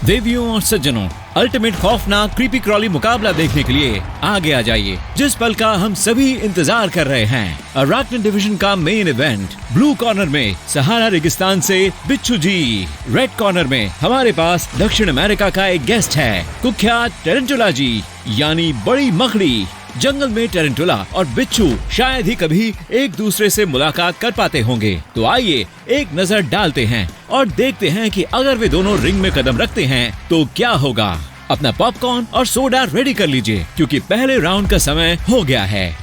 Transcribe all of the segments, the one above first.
देवियों और सज्जनों, अल्टीमेट खौफनाक क्रीपी क्रॉली मुकाबला देखने के लिए आगे आ जाइए, जिस पल का हम सभी इंतजार कर रहे हैं। अराकनिड डिवीजन का मेन इवेंट। ब्लू कॉर्नर में सहारा रेगिस्तान से बिच्छू जी, रेड कॉर्नर में हमारे पास दक्षिण अमेरिका का एक गेस्ट है, कुख्यात टेरेंटुला जी यानी बड़ी मकड़ी। जंगल में टेरेंटुला और बिच्छू शायद ही कभी एक दूसरे से मुलाकात कर पाते होंगे, तो आइए एक नजर डालते हैं और देखते हैं कि अगर वे दोनों रिंग में कदम रखते हैं तो क्या होगा। अपना पॉपकॉर्न और सोडा रेडी कर लीजिए, क्योंकि पहले राउंड का समय हो गया है।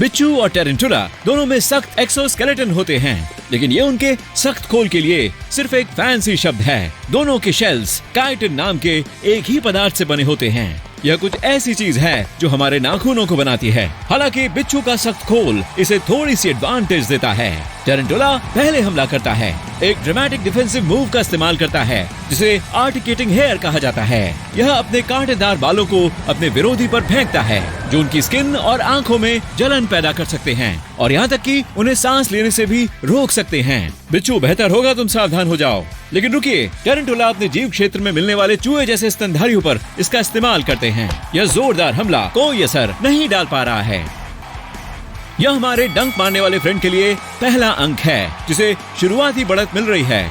बिच्छू और टेरेंटुला दोनों में सख्त एक्सोस्केलेटन होते हैं, लेकिन ये उनके सख्त खोल के लिए सिर्फ एक फैंसी शब्द है। दोनों के शेल्स काइटिन नाम के एक ही पदार्थ से बने होते हैं। यह कुछ ऐसी चीज है जो हमारे नाखूनों को बनाती है। हालांकि बिच्छू का सख्त खोल इसे थोड़ी सी एडवांटेज देता है। टेरेंटुला पहले हमला करता है, एक ड्रामेटिक डिफेंसिव मूव का इस्तेमाल करता है, जिसे आर्टिकेटिंग हेयर कहा जाता है। यह अपने कांटेदार बालों को अपने विरोधी पर फेंकता है, जो उनकी स्किन और आंखों में जलन पैदा कर सकते हैं और यहाँ तक कि उन्हें सांस लेने से भी रोक सकते हैं। बिच्छू, बेहतर होगा तुम सावधान हो जाओ। लेकिन रुकिए, टेरेंटुला अपने जीव क्षेत्र में मिलने वाले चूहे जैसे स्तनधारियों पर इसका इस्तेमाल करते हैं। यह जोरदार हमला कोई असर नहीं डाल पा रहा है। यह हमारे डंक मारने वाले फ्रेंड के लिए पहला अंक है, जिसे शुरुआती बढ़त मिल रही है।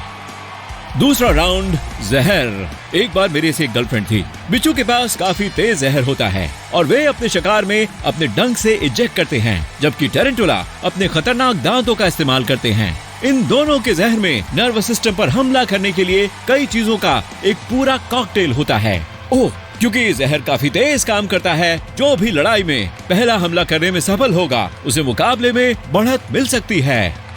दूसरा राउंड, जहर। एक बार मेरी से एक गर्लफ्रेंड थी। बिच्छू के पास काफी तेज जहर होता है और वे अपने शिकार में अपने डंक से इजेक्ट करते हैं, जबकि टेरेंटुला अपने खतरनाक दांतों का इस्तेमाल करते हैं। इन दोनों के जहर में नर्वस सिस्टम पर हमला करने के लिए कई चीजों का एक पूरा कॉकटेल होता है। ओह, क्योंकि जहर काफी तेज काम करता है, जो भी लड़ाई में पहला हमला करने में सफल होगा उसे मुकाबले में बढ़त मिल सकती है।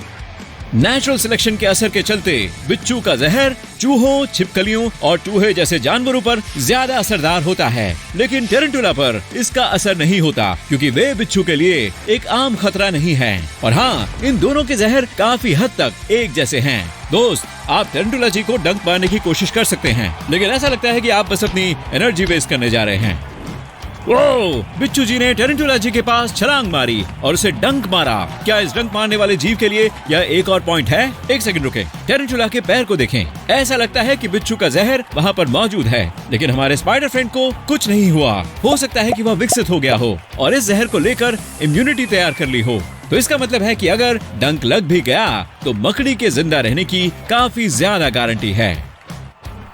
नेचुरल सिलेक्शन के असर के चलते बिच्छू का जहर चूहों, छिपकलियों और चूहे जैसे जानवरों पर ज्यादा असरदार होता है, लेकिन टेरेंटुला पर इसका असर नहीं होता, क्योंकि वे बिच्छू के लिए एक आम खतरा नहीं है। और हाँ, इन दोनों के जहर काफी हद तक एक जैसे हैं। दोस्त, आप टेरेंटुला जी को डंक मारने की कोशिश कर सकते हैं, लेकिन ऐसा लगता है कि आप बस अपनी एनर्जी वेस्ट करने जा रहे हैं। ओह, बिच्छू जी ने टेरेंटुला जी के पास छलांग मारी और उसे डंक मारा। क्या इस डंक मारने वाले जीव के लिए यह एक और पॉइंट है? एक सेकंड रुके, टेरेंटुला के पैर को देखें। ऐसा लगता है कि बिच्छू का जहर वहाँ पर मौजूद है, लेकिन हमारे स्पाइडर फ्रेंड को कुछ नहीं हुआ। हो सकता है कि वह विकसित हो गया हो और इस जहर को लेकर इम्यूनिटी तैयार कर ली हो। तो इसका मतलब है कि अगर डंक लग भी गया तो मकड़ी के जिंदा रहने की काफी ज्यादा गारंटी है।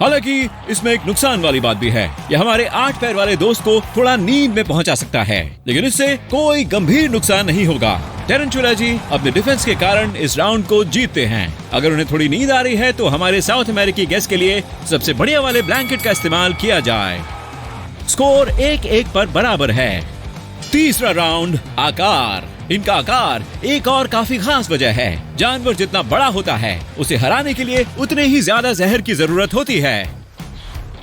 हालांकि इसमें एक नुकसान वाली बात भी है। यह हमारे 8 पैर वाले दोस्त को थोड़ा नींद में पहुंचा सकता है, लेकिन इससे कोई गंभीर नुकसान नहीं होगा। टेरेंटुला जी अपने डिफेंस के कारण इस राउंड को जीतते हैं। अगर उन्हें थोड़ी नींद आ रही है तो हमारे साउथ अमेरिकी गेस्ट के लिए सबसे बढ़िया वाले ब्लैंकेट का इस्तेमाल किया जाए। स्कोर 1-1 पर बराबर है। तीसरा राउंड, आकार। इनका आकार एक और काफी खास वजह है। जानवर जितना बड़ा होता है, उसे हराने के लिए उतने ही ज्यादा जहर की जरूरत होती है।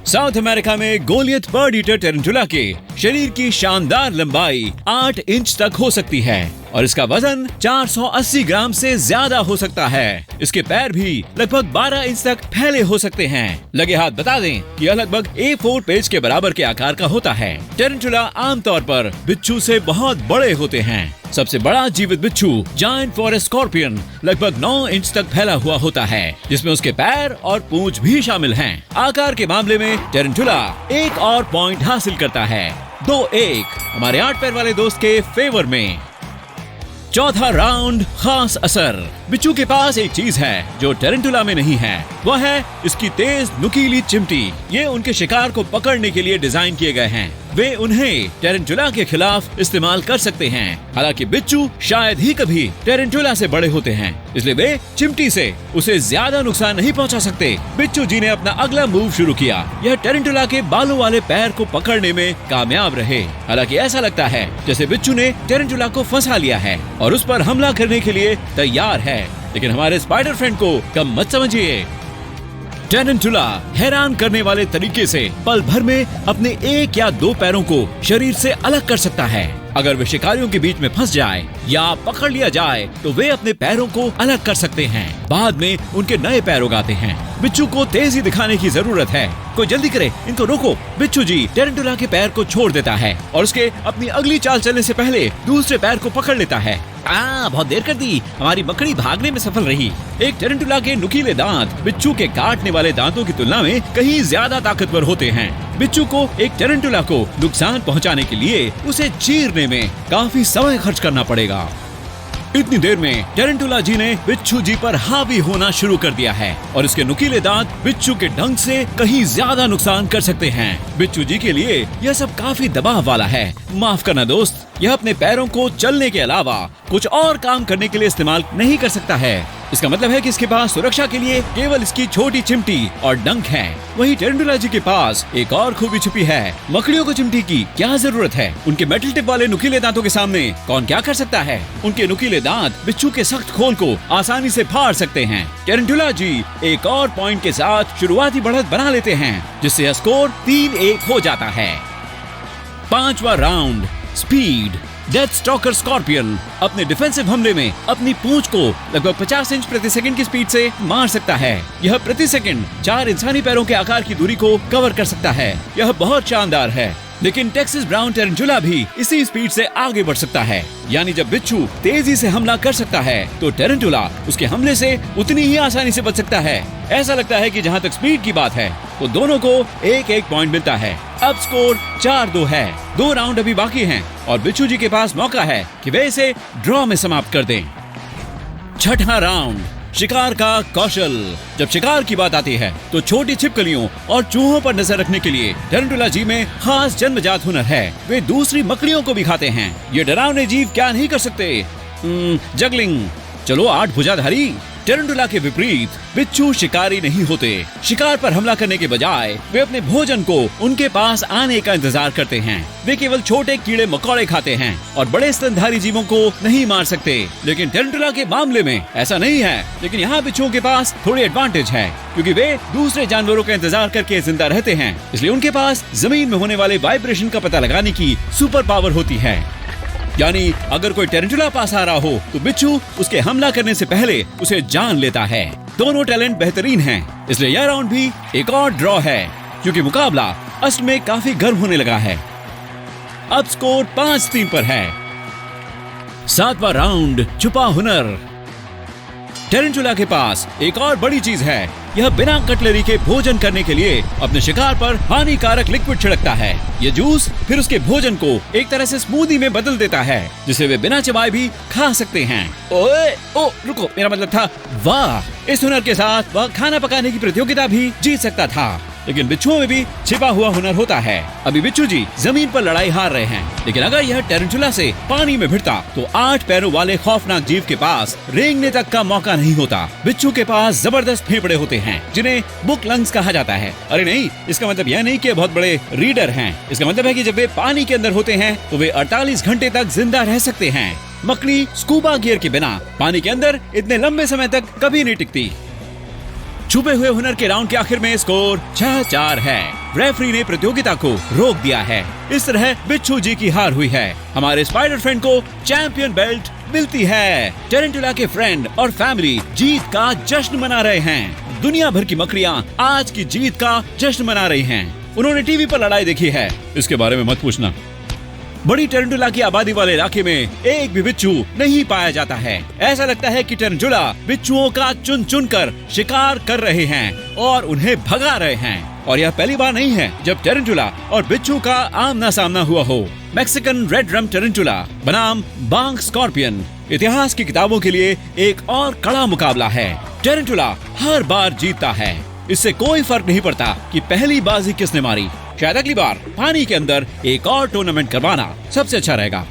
साउथ अमेरिका में गोलियत बर्ड ईटर टेरेंटुला के शरीर की शानदार लंबाई 8 इंच तक हो सकती है और इसका वजन 480 ग्राम से ज्यादा हो सकता है। इसके पैर भी लगभग 12 इंच तक फैले हो सकते हैं। लगे हाथ बता दें कि यह लगभग A4 पेज के बराबर के आकार का होता है। टेरेंटुला आमतौर पर बिच्छू से बहुत बड़े होते हैं। सबसे बड़ा जीवित बिच्छू जायंट फॉरेस्ट स्कॉर्पियन लगभग 9 इंच तक फैला हुआ होता है, जिसमें उसके पैर और पूंछ भी शामिल हैं। आकार के मामले में टेरेंटुला एक और पॉइंट हासिल करता है। 2-1 हमारे 8 पैर वाले दोस्त के फेवर में। चौथा राउंड, खास असर। बिच्छू के पास एक चीज है जो टेरेंटुला में नहीं है, वह है इसकी तेज नुकीली चिमटी। ये उनके शिकार को पकड़ने के लिए डिजाइन किए गए हैं। वे उन्हें टेरेंटुला के खिलाफ इस्तेमाल कर सकते हैं। हालांकि बिच्छू शायद ही कभी टेरेंटुला से बड़े होते हैं, इसलिए वे चिमटी से उसे ज्यादा नुकसान नहीं पहुंचा सकते। बिच्छू जी ने अपना अगला मूव शुरू किया। यह टेरेंटुला के बालों वाले पैर को पकड़ने में कामयाब रहे। हालांकि ऐसा लगता है जैसे बिच्छू ने टेरेंटुला को फंसा लिया है और उस पर हमला करने के लिए तैयार है, लेकिन हमारे स्पाइडर फ्रेंड को कम मत समझिए। टेरेंटुला हैरान करने वाले तरीके से पल भर में अपने 1 या 2 पैरों को शरीर से अलग कर सकता है। अगर वे शिकारियों के बीच में फंस जाए या पकड़ लिया जाए तो वे अपने पैरों को अलग कर सकते हैं। बाद में उनके नए पैर उगाते हैं। बिच्छू को तेजी दिखाने की जरूरत है। कोई जल्दी करे, इनको रोको। बिच्छू जी टेरेंटुला के पैर को छोड़ देता है और उसके अपनी अगली चाल चलने से पहले दूसरे पैर को पकड़ लेता है बहुत देर कर दी। हमारी मकड़ी भागने में सफल रही। एक टेरेंटुला के नुकीले दांत बिच्छू के काटने वाले दांतों की तुलना में कहीं ज्यादा ताकतवर होते हैं। बिच्छू को एक टेरेंटुला को नुकसान पहुंचाने के लिए उसे चीरने में काफी समय खर्च करना पड़ेगा। इतनी देर में टेरेंटुला जी ने बिच्छू जी पर हावी होना शुरू कर दिया है और इसके नुकीले दांत बिच्छू के डंक से कहीं ज्यादा नुकसान कर सकते हैं। बिच्छू जी के लिए यह सब काफी दबाव वाला है। माफ करना दोस्त, यह अपने पैरों को चलने के अलावा कुछ और काम करने के लिए इस्तेमाल नहीं कर सकता है। इसका मतलब है कि इसके पास सुरक्षा के लिए केवल इसकी छोटी चिमटी और डंक है। वहीं टेरेंटुला जी के पास एक और खूबी छुपी है। मकड़ियों को चिमटी की क्या जरूरत है? उनके मेटल टिप वाले नुकीले दांतों के सामने कौन क्या कर सकता है? उनके नुकीले दांत बिच्छू के सख्त खोल को आसानी से फाड़ सकते हैं। टेरेंटुला जी एक और पॉइंट के साथ शुरुआती बढ़त बना लेते हैं, जिससे यह स्कोर 3-1 हो जाता है। 5वां round, speed. Death stalker scorpion अपने डिफेंसिव हमले में अपनी पूंछ को लगभग 50 इंच प्रति सेकंड की स्पीड से मार सकता है। यह प्रति सेकंड 4 इंसानी पैरों के आकार की दूरी को कवर कर सकता है। यह बहुत शानदार है। लेकिन टेक्सास ब्राउन टेरेंटुला भी इसी स्पीड से आगे बढ़ सकता है। यानी जब बिच्छू तेजी से हमला कर सकता है तो टेरेंटुला उसके हमले से उतनी ही आसानी से बच सकता है। ऐसा लगता है कि जहां तक स्पीड की बात है तो दोनों को 1-1 पॉइंट मिलता है। अब स्कोर 4-2 है। 2 राउंड अभी बाकी हैं और बिच्छू जी के पास मौका है कि वे इसे ड्रॉ में समाप्त कर दें। 6वां राउंड, शिकार का कौशल। जब शिकार की बात आती है तो छोटी छिपकलियों और चूहों पर नजर रखने के लिए टेरेंटुला जी में खास जन्मजात हुनर है। वे दूसरी मकड़ियों को भी खाते हैं। ये डरावने जीव क्या नहीं कर सकते? जगलिंग। चलो 8 भुजाधारी। टेरेंटुला के विपरीत बिच्छू शिकारी नहीं होते। शिकार पर हमला करने के बजाय वे अपने भोजन को उनके पास आने का इंतजार करते हैं। वे केवल छोटे कीड़े मकोड़े खाते हैं और बड़े स्तनधारी जीवों को नहीं मार सकते। लेकिन टेरेंटुला के मामले में ऐसा नहीं है। लेकिन यहाँ बिच्छुओं के पास थोड़ी एडवांटेज है, क्योंकि वे दूसरे जानवरों का इंतजार करके जिंदा रहते हैं। इसलिए उनके पास जमीन में होने वाले वाइब्रेशन का पता लगाने की सुपर पावर होती है। यानी अगर कोई टेरेंटुला पास आ रहा हो तो बिच्छू उसके हमला करने से पहले उसे जान लेता है। दोनों टैलेंट बेहतरीन हैं, इसलिए यह राउंड भी एक और ड्रॉ है, क्योंकि मुकाबला असल में काफी गर्म होने लगा है। अब स्कोर 5-3 पर है। 7वां राउंड, छुपा हुनर। टेरेंटुला के पास एक और बड़ी चीज है। यह बिना कटलरी के भोजन करने के लिए अपने शिकार पर हानिकारक लिक्विड छिड़कता है। यह जूस फिर उसके भोजन को एक तरह से स्मूदी में बदल देता है, जिसे वे बिना चबाए भी खा सकते हैं। रुको, मेरा मतलब था वाह। इस हुनर के साथ वह खाना पकाने की प्रतियोगिता भी जीत सकता था। लेकिन बिच्छुओं में भी छिपा हुआ हुनर होता है। अभी बिच्छू जी जमीन पर लड़ाई हार रहे हैं, लेकिन अगर यह टेरेंटुला से पानी में भिड़ता तो 8 पैरों वाले खौफनाक जीव के पास रेंगने तक का मौका नहीं होता। बिच्छू के पास जबरदस्त फेफड़े होते हैं, जिन्हें बुक लंग्स कहा जाता है। अरे नहीं, इसका मतलब यह नहीं कि बहुत बड़े रीडर हैं। इसका मतलब है कि जब वे पानी के अंदर होते हैं तो वे 48 घंटे तक जिंदा रह सकते हैं। मकड़ी स्कूबा गियर के बिना पानी के अंदर इतने लंबे समय तक कभी नहीं टिकती। छुपे हुए हुनर के राउंड के आखिर में स्कोर 6-4 है। रेफरी ने प्रतियोगिता को रोक दिया है। इस तरह बिच्छू जी की हार हुई है। हमारे स्पाइडर फ्रेंड को चैंपियन बेल्ट मिलती है। टेरेंटुला के फ्रेंड और फैमिली जीत का जश्न मना रहे हैं। दुनिया भर की मकड़ियां आज की जीत का जश्न मना रही हैं। उन्होंने टीवी पर लड़ाई देखी है, इसके बारे में मत पूछना। बड़ी टेरेंटुला की आबादी वाले इलाके में एक भी बिच्छू नहीं पाया जाता है। ऐसा लगता है कि टेरेंटुला बिच्छुओं का चुन चुन कर शिकार कर रहे हैं और उन्हें भगा रहे हैं। और यह पहली बार नहीं है जब टेरेंटुला और बिच्छू का आमना सामना हुआ हो। मैक्सिकन रेड ड्रम टेरेंटुला बनाम बांग स्कॉर्पियन इतिहास की किताबों के लिए एक और कड़ा मुकाबला है। टेरेंटुला हर बार जीतता है। इससे कोई फर्क नहीं पड़ता कि पहली बाजी किसने मारी। शायद अगली बार पानी के अंदर एक और टूर्नामेंट करवाना सबसे अच्छा रहेगा।